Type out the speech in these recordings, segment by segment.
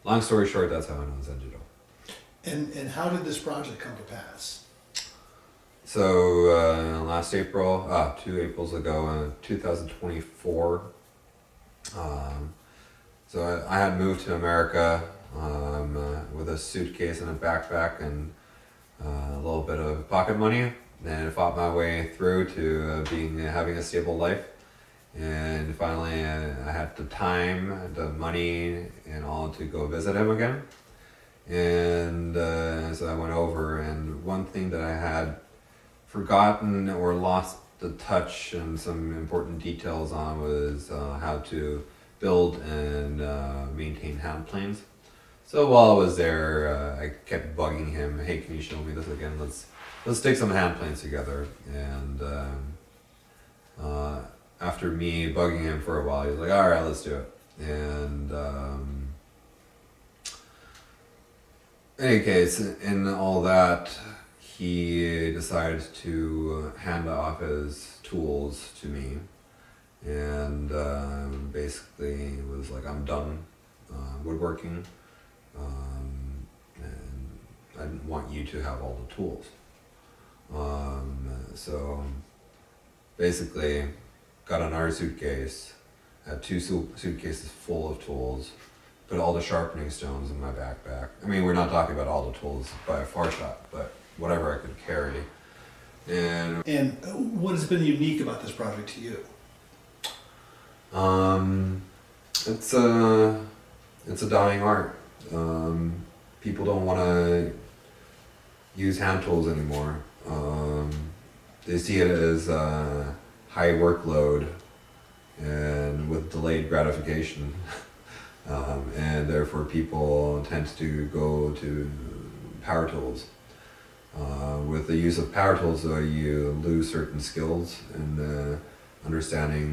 long story short, that's how I know Zendido. And how did this project come to pass? So last April, 2 Aprils ago, 2024. So I had moved to America with a suitcase and a backpack and a little bit of pocket money, and fought my way through to having a stable life. And finally, I had the time, the money, and all to go visit him again. And so I went over, and one thing that I had forgotten or lost the touch and some important details on was how to build and maintain hand planes. So while I was there, I kept bugging him, "Hey, can you show me this again? Let's take some hand planes together." And after me bugging him for a while, he was like, "All right, let's do it." And in any case, in all that, he decided to hand off his tools to me, and basically was like, "I'm done woodworking, and I didn't want you to have all the tools." So basically, got another suitcase, had two suitcases full of tools, put all the sharpening stones in my backpack. I mean, we're not talking about all the tools by a far shot, but whatever I could carry. And what has been unique about this project to you? It's a dying art. People don't want to use hand tools anymore. They see it as high workload and with delayed gratification. And therefore people tend to go to power tools. With the use of power tools, though, you lose certain skills in understanding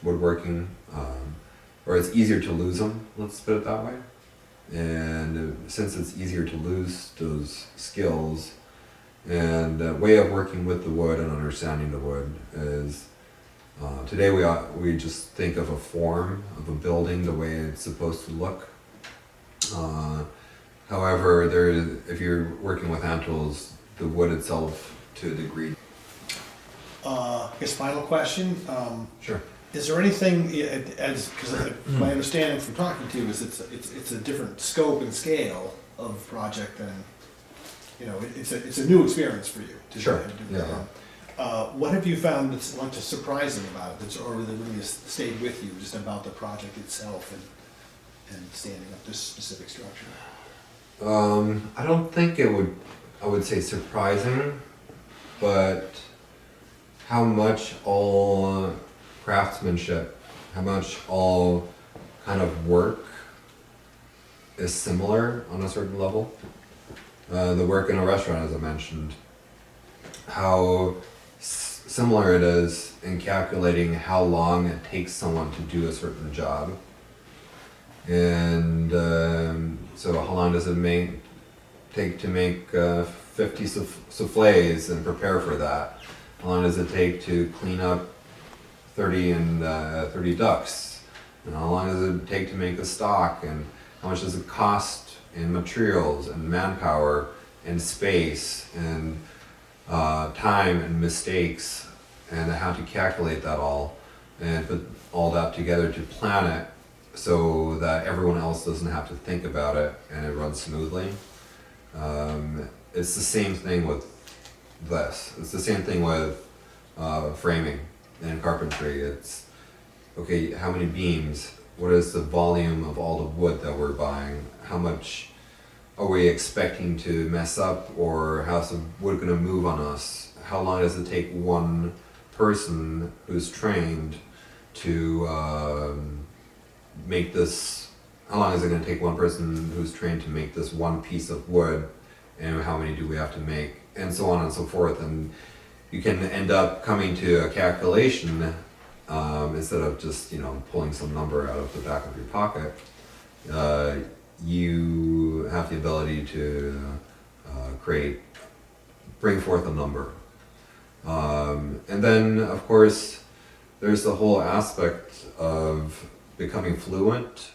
woodworking, or it's easier to lose them, let's put it that way. And since it's easier to lose those skills, and the way of working with the wood and understanding the wood is, today we just think of a form of a building the way it's supposed to look. However, if you're working with hand tools, the wood itself, to a degree. I guess final question. Sure. Is there anything, because my understanding from talking to you is it's a different scope and scale of project than, it's a new experience for you. Sure. What have you found that's just surprising about it, or that really stayed with you, just about the project itself and standing up this specific structure? I don't think I would say surprising, but how much all craftsmanship, how much all kind of work is similar on a certain level. The work in a restaurant, as I mentioned, how similar it is in calculating how long it takes someone to do a certain job. And so how long does it take to make 50 soufflés and prepare for that? How long does it take to clean up 30 ducks? And how long does it take to make the stock? And how much does it cost in materials and manpower and space and time and mistakes, and how to calculate that all and put all that together to plan it so that everyone else doesn't have to think about it and it runs smoothly. It's the same thing with this. It's the same thing with framing and carpentry. It's, okay, how many beams? What is the volume of all the wood that we're buying? How much are we expecting to mess up, or how's the wood going to move on us? How long does it take one person who's trained to make this? How long is it going to take one person who's trained to make this one piece of wood, and how many do we have to make, and so on and so forth? And you can end up coming to a calculation instead of just pulling some number out of the back of your pocket. You have the ability to bring forth a number. And then, of course, there's the whole aspect of becoming fluent